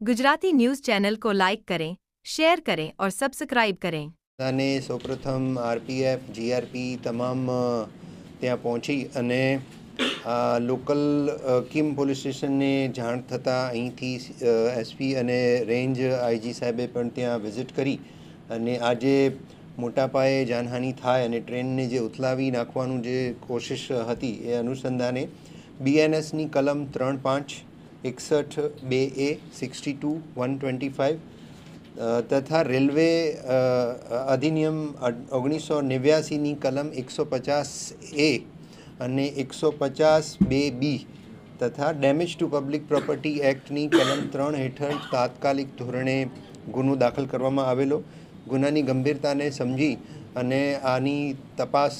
Gujarati news channel को like करें, share करें और सब्सक्राइब करें। અને સૌપ્રથમ આરપીએફ જીઆરપી તમામ ત્યાં પહોંચી અને લોકલ કિમ પોલીસ સ્ટેશનને જાણ થતાં અહીંથી એસપી અને રેન્જ આઈજી સાહેબે પણ ત્યાં વિઝિટ કરી અને આજે મોટા પાયે જાનહાનિ થાય અને ટ્રેનને જે ઉથલાવી નાખવાનું જે કોશિશ હતી એ અનુસંધાને બીએનએસની કલમ 3.5 61 2A 62 125 तथा रेलवे अधिनियम 1989 कलम 150A અને 150(2)B તથા ડેમેજ ટુ પબ્લિક પ્રોપર્ટી એક્ટની કલમ 3 હેઠળ તાત્કાલિક ધોરણે ગુનો દાખલ કરવામાં આવેલો. ગુનાની ગંભીરતાને સમજી અને આની તપાસ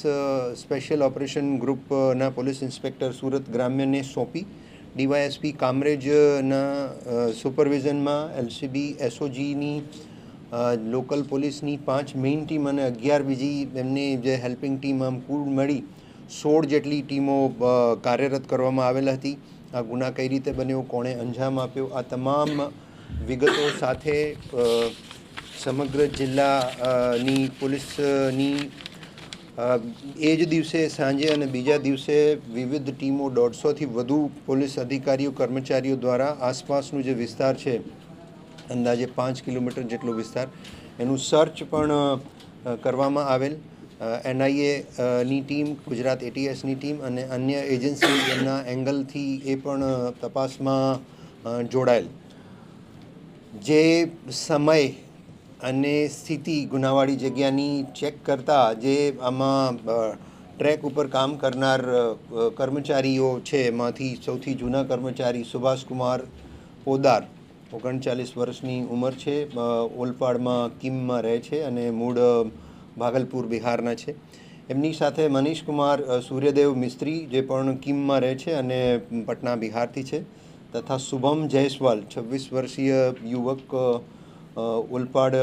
સ્પેશિયલ ઓપરેશન ગ્રુપના પોલીસ ઇન્સ્પેક્ટર સુરત ગ્રામ્યને સોંપી ડીવાયએસપી કામરેજના સુપરવિઝનમાં એલસીબી એસઓજીની લોકલ પોલીસની 5 મેઇન ટીમ અને 11 બીજી એમની જે હેલ્પિંગ ટીમ આમ કુલ મળી 16 જેટલી ટીમો કાર્યરત કરવામાં આવેલ હતી. આ ગુના કઈ રીતે બન્યો, કોણે અંજામ આપ્યો, આ તમામ વિગતો સાથે સમગ્ર જિલ્લાની પોલીસની એ જ દિવસે સાંજે અને બીજા દિવસે વિવિધ ટીમો 150થી વધુ પોલીસ અધિકારીઓ કર્મચારીઓ દ્વારા આસપાસનું જે વિસ્તાર છે અંદાજે 5 કિલોમીટર જેટલો વિસ્તાર એનું સર્ચ પણ કરવામાં આવેલ. એનઆઈએ ની ટીમ, ગુજરાત એટીએસની ટીમ અને અન્ય એજન્સી એમના એંગલથી એ પણ તપાસમાં જોડાયેલ. જે સમય અને સ્થિતિ ગુનાવાળી જગ્યાની ચેક કરતાં જે આમાં ટ્રેક ઉપર કામ કરનાર કર્મચારીઓ છે એમાંથી સૌથી જૂના કર્મચારી સુભાષકુમાર પોદાર 39 વર્ષની ઉંમર છે, ઓલપાડમાં કિમમાં રહે છે અને મૂળ ભાગલપુર બિહારના છે. એમની સાથે મનીષકુમાર સૂર્યદેવ મિસ્ત્રી જે પણ કિમમાં રહે છે અને પટના બિહારથી છે, તથા શુભમ જયસ્વાલ 26 વર્ષીય યુવક ઓલપાડ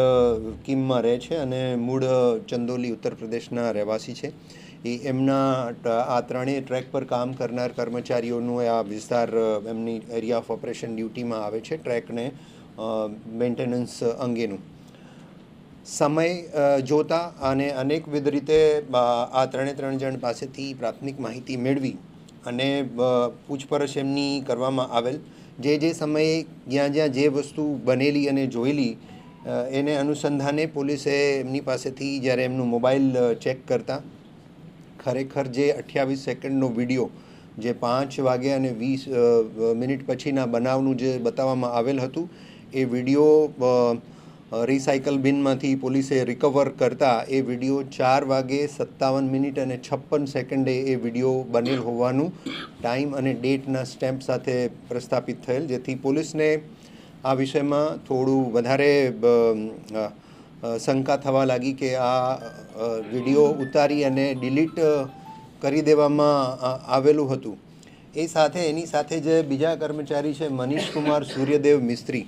કિમમાં રહે છે અને મૂળ ચંદોલી ઉત્તર પ્રદેશના રહેવાસી છે. એ એમના આ ત્રણેય ટ્રેક પર કામ કરનાર કર્મચારીઓનું આ વિસ્તાર એમની એરિયા ઓફ ઓપરેશન ડ્યુટીમાં આવે છે, ટ્રેકને મેન્ટેનન્સ અંગેનું. સમય જોતા અને અનેકવિધ રીતે આ ત્રણ જણ પાસેથી પ્રાથમિક માહિતી મેળવી અને પૂછપરછ એમની કરવામાં આવેલ. જે સમયે જ્યાં જે વસ્તુ બનેલી અને જોયેલી એને અનુસંધાને પોલીસે એમની પાસેથી જ્યારે એમનું મોબાઈલ ચેક કરતા ખરેખર જે 28 સેકન્ડનો વિડીયો જે 5 વાગ્યા અને 20 મિનિટ પછીના બનાવનું જે બતાવવામાં આવેલ હતું એ વિડીયો રિસાયકલ બિનમાંથી પોલીસે રિકવર કરતાં એ વિડીયો 4 વાગે 57 મિનિટ અને 56 સેકન્ડે એ વિડીયો બનેલ હોવાનું ટાઈમ અને ડેટના સ્ટેમ્પ સાથે પ્રસ્થાપિત થયેલ, જેથી પોલીસને આ વિષયમાં થોડું વધારે શંકા થવા લાગી કે આ વિડીયો ઉતારી અને ડિલીટ કરી દેવામાં આવેલું હતું. એ સાથે એની સાથે જે બીજા કર્મચારી છે મનીષકુમાર સૂર્યદેવ મિસ્ત્રી,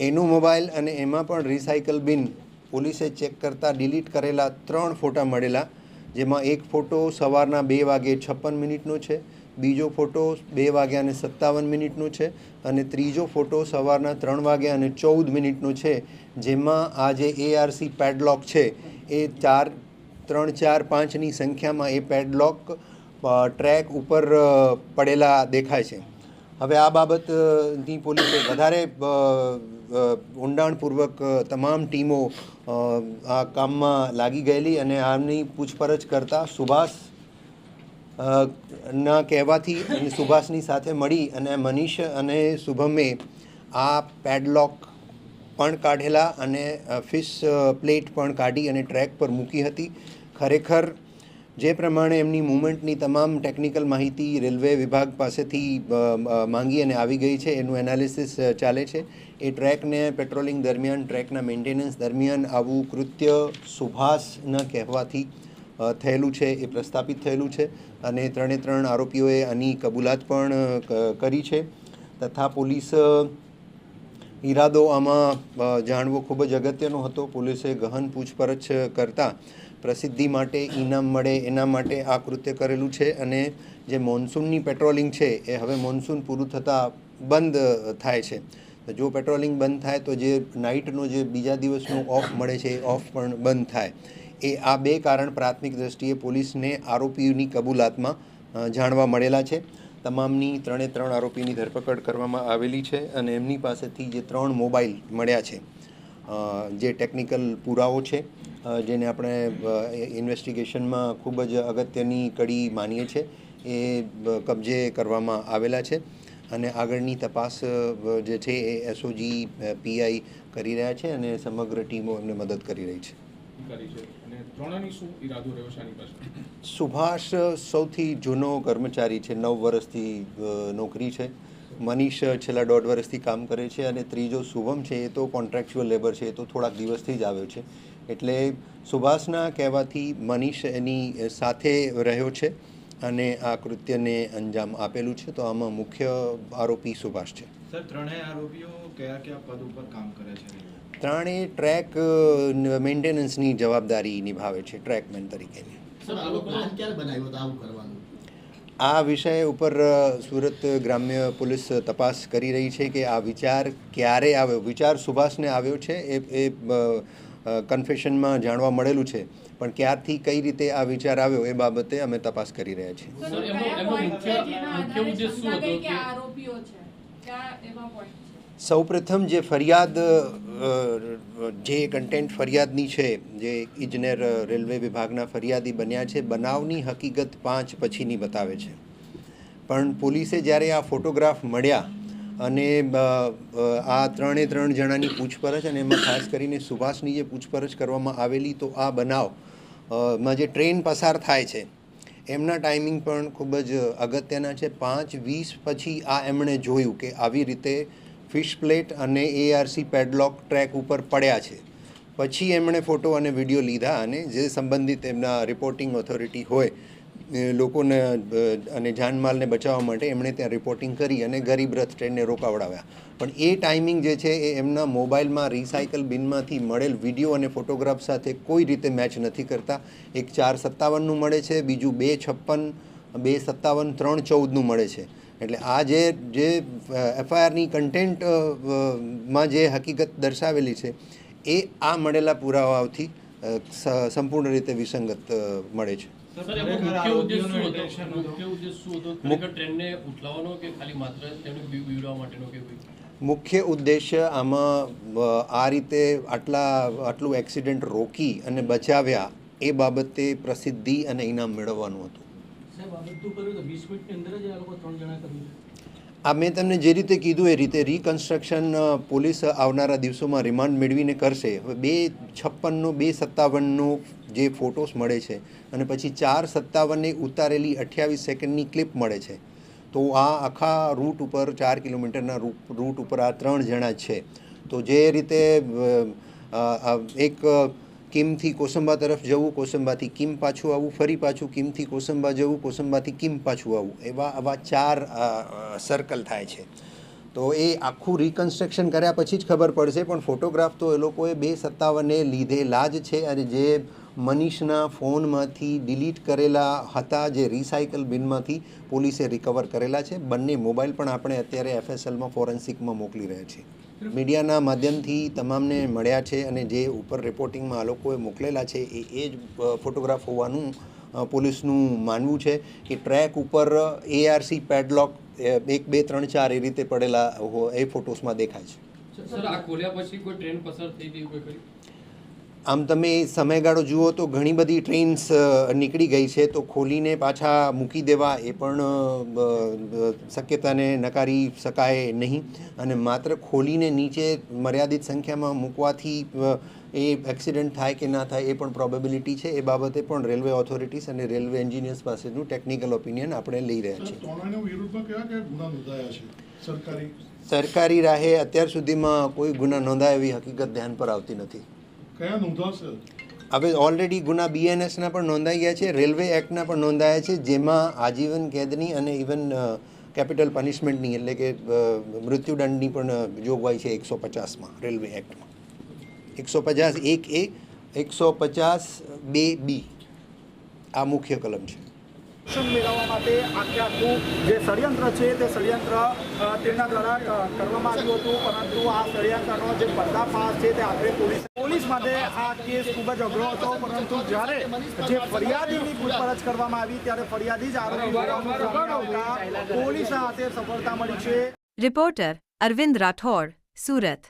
એનું મોબાઈલ અને એમાં પણ રિસાયકલ બિન પોલીસે ચેક કરતાં ડિલીટ કરેલા 3 ફોટા મળેલા, જેમાં એક ફોટો સવારના 2 વાગે 56 મિનિટનો છે, બીજો ફોટો 2 વાગ્યા અને 57 મિનિટનો છે અને ત્રીજો ફોટો સવારના 3 વાગ્યા અને 14 મિનિટનો છે, જેમાં આ જે એઆરસી પેડલોક છે એ 3, 4, 5ની સંખ્યામાં એ પેડલોક ટ્રેક ઉપર પડેલા દેખાય છે. હવે આ બાબતની પોલીસે વધારે ઊંડાણપૂર્વક તમામ ટીમો આ કામમાં લાગી ગયેલી અને આમની પૂછપરછ કરતાં સુભાષ ના કહેવાથી અને સુભાષની સાથે મળી અને મનીષ અને શુભમે આ પેડલોક પણ કાઢેલા અને ફિશ પ્લેટ પણ કાઢી અને ટ્રેક પર મૂકી હતી. ખરેખર જે પ્રમાણે એમની મૂવમેન્ટની તમામ ટેકનિકલ માહિતી રેલવે વિભાગ પાસેથી માંગી અને આવી ગઈ છે, એનું એનાલિસિસ ચાલે છે. એ ટ્રેકને પેટ્રોલિંગ દરમિયાન, ટ્રેકના મેન્ટેનન્સ દરમિયાન આવું કૃત્ય સુભાષના કહેવાથી થયેલું છે, એ પ્રસ્થાપિત થયેલું છે અને 3 આરોપીઓએ આની કબૂલાત પણ કરી છે. તથા પોલીસ ઈરાદો આમાં જાણવો ખૂબ જ અગત્યનો હતો. પોલીસે ગહન પૂછપરછ કરતાં પ્રસિદ્ધિ માટે ઇનામ મળે એના માટે આ કૃત્ય કરેલું છે અને જે મોન્સૂનની પેટ્રોલિંગ છે એ હવે મોન્સૂન પૂરું થતાં બંધ થાય છે. તો જો પેટ્રોલિંગ બંધ થાય તો જે નાઇટનો જે બીજા દિવસનો ઓફ મળે છે એ ઓફ પણ બંધ થાય. એ આ બે કારણ પ્રાથમિક દ્રષ્ટિએ પોલીસને આરોપીની કબૂલાતમાં જાણવા મળેલા છે. તમામની 3 આરોપીની ધરપકડ કરવામાં આવેલી છે અને એમની પાસેથી જે 3 મોબાઈલ મળ્યા છે, જે ટેકનિકલ પુરાવો છે, જેને આપણે ઇન્વેસ્ટિગેશનમાં ખૂબ જ અગત્યની કડી માનીએ છીએ, એ કબજે કરવામાં આવેલા છે અને આગળની તપાસ જે છે એ એસઓજી પીઆઈ કરી રહ્યા છે અને સમગ્ર ટીમો એમને મદદ કરી રહી છે. સુભાષ સૌથી જૂનો કર્મચારી છે, 9 વર્ષથી નોકરી છે. મનીષ છેલ્લા 1.5 વર્ષથી કામ કરે છે અને ત્રીજો શુભમ છે, એ તો કોન્ટ્રાક્ચ્યુઅલ લેબર છે, એ તો થોડાક દિવસથી જ આવ્યો છે. એટલે સુભાષના કહેવાથી મનીષ એની સાથે રહ્યો છે અને આ કૃત્યને અંજામ આપેલું છે. તો આમાં મુખ્ય આરોપી સુભાષ છે. સર, 3 આરોપીઓ કયા પદ ઉપર કામ કરે છે? 3 ટ્રેક મેન્ટેનન્સની જવાબદારી નિભાવે છે, ટ્રેકમેન તરીકેની. આ વિષય ઉપર સુરત ગ્રામ્ય પોલીસ તપાસ કરી રહી છે કે આ વિચાર ક્યારે આવ્યો. વિચાર સુભાષને આવ્યો છે, એ કન્ફેશનમાં જાણવા મળેલું છે, પણ ક્યારથી કઈ રીતે આ વિચાર આવ્યો એ બાબતે અમે તપાસ કરી રહ્યા છીએ. સૌપ્રથમ જે ફરિયાદ, જે કન્ટેન્ટ ફરિયાદની છે, જે ઇજનેર રેલવે વિભાગના ફરિયાદી બન્યા છે, બનાવની હકીકત 5 પછીની બતાવે છે. પણ પોલીસે જ્યારે આ ફોટોગ્રાફ મળ્યા અને આ 3 જણાની પૂછપરછ, અને એમાં ખાસ કરીને સુભાષની જે પૂછપરછ કરવામાં આવેલી, તો આ બનાવમાં જે ટ્રેન પસાર થાય છે એમના ટાઈમિંગ પણ ખૂબ જ અગત્યના છે. 5:20 પછી આ એમણે જોયું કે આવી રીતે ફિશ પ્લેટ અને ARC પેડલોક ટ્રેક ઉપર પડ્યા છે. પછી એમણે ફોટો અને વિડીયો લીધા અને જે સંબંધિત એમના રિપોર્ટિંગ ઓથોરિટી હોય લોકોને અને જાનમાલને બચાવવા માટે એમણે ત્યાં રિપોર્ટિંગ કરી અને ગરીબ રથ ટ્રેનને રોકાવડાવ્યા. પણ એ ટાઈમિંગ જે છે એ એમના મોબાઈલમાં રિસાયકલ બિનમાંથી મળેલ વિડીયો અને ફોટોગ્રાફ સાથે કોઈ રીતે મેચ નથી કરતા. એક 4:57નું મળે છે, બીજું 2:56, 2:57, 3:14નું મળે છે. એટલે આ જે FIRની કન્ટેન્ટમાં જે હકીકત દર્શાવેલી છે એ આ મળેલા પુરાવાઓથી સંપૂર્ણ રીતે વિસંગત મળે છે. મુખ્ય ઉદ્દેશ્ય આમાં આ રીતે આટલું એક્સિડન્ટ રોકી અને બચાવ્યા એ બાબતે પ્રસિદ્ધિ અને ઇનામ મેળવવાનું હતું. આ મેં તમને જે રીતે કીધું એ રીતે રિકન્સ્ટ્રક્શન પોલીસ આવનારા દિવસોમાં રિમાન્ડ મેળવીને કરશે. હવે 2:56નો 2:57નો જે ફોટોસ મળે છે અને પછી 4:57એ ઉતારેલી 28 સેકન્ડની ક્લિપ મળે છે. તો આ આખા રૂટ ઉપર 4 કિલોમીટરના રૂટ ઉપર આ 3 જણા છે. તો જે રીતે એક કિમથી કોસંબા તરફ જવું, કોસંબાથી કિમ પાછું આવવું, ફરી પાછું કિમથી કોસંબા જવું, કોસંબાથી કિમ પાછું આવવું, આવા 4 સર્કલ થાય છે. તો એ આખું રિકન્સ્ટ્રક્શન કર્યા પછી જ ખબર પડશે. પણ ફોટોગ્રાફ તો એ લોકોએ 2:57એ લીધેલા જ છે અને જે મનીષના ફોનમાંથી ડિલીટ કરેલા હતા, જે રિસાયકલ બિનમાંથી પોલીસે રિકવર કરેલા છે. બંને મોબાઈલ પણ આપણે અત્યારે FSLમાં ફોરેન્સિકમાં મોકલી રહ્યા છીએ. મીડિયાના માધ્યમથી તમામને મળ્યા છે અને જે ઉપર રિપોર્ટિંગમાં આ લોકોએ મોકલેલા છે એ જ ફોટોગ્રાફ હોવાનું પોલીસનું માનવું છે કે ટ્રેક ઉપર ARC પેડલોક 1, 2, 3, 4 એ રીતે પડેલા એ ફોટોસમાં દેખાય છે. સર, આ ખોલ્યા પછી કોઈ ટ્રેન પસાર થઈ ગઈ કોઈ ખરી? આમ તમે સમયગાળો જુઓ તો ઘણી બધી ટ્રેન્સ નીકળી ગઈ છે. તો ખોલીને પાછા મૂકી દેવા એ પણ શક્યતાને નકારી શકાય નહીં. અને માત્ર ખોલીને નીચે મર્યાદિત સંખ્યામાં મૂકવાથી એ એક્સિડન્ટ થાય કે ના થાય એ પણ પ્રોબેબિલિટી છે. એ બાબતે પણ રેલવે ઓથોરિટીઝ અને રેલવે એન્જિનિયર્સ પાસેનું ટેકનિકલ ઓપિનિયન આપણે લઈ રહ્યા છીએ. સરકારી રાહે અત્યાર સુધીમાં કોઈ ગુના નોંધાય એવી હકીકત ધ્યાન પર આવતી નથી. હવે ઓલરેડી ગુના BNSના પણ નોંધાઈ ગયા છે, રેલવે એક્ટના પણ નોંધાયા છે, જેમાં આજીવન કેદની અને ઇવન કેપિટલ પનિશમેન્ટની એટલે કે મૃત્યુદંડની પણ જોગવાઈ છે 150માં રેલવે એક્ટમાં. 150(1)(a), 150(2)(b) આ મુખ્ય કલમ છે. મેળવવા માટે આખું જે ષડયંત્ર છે તે ષડયંત્ર તેમના દ્વારા કરવામાં આવ્યું હતું, પરંતુ આ ષડયંત્રનો જે પર્દાફાશ છે તે આખરે પોલીસ માટે આ કેસ ખૂબ જ અઘરો હતો. પરંતુ જ્યારે જે ફરિયાદીની પૂછપરછ કરવામાં આવી ત્યારે ફરિયાદી જ આરોપી હોવાનું સામે આવતા પોલીસના હાથે સફળતા મળી છે. રિપોર્ટર અરવિંદ રાઠોડ, સુરત.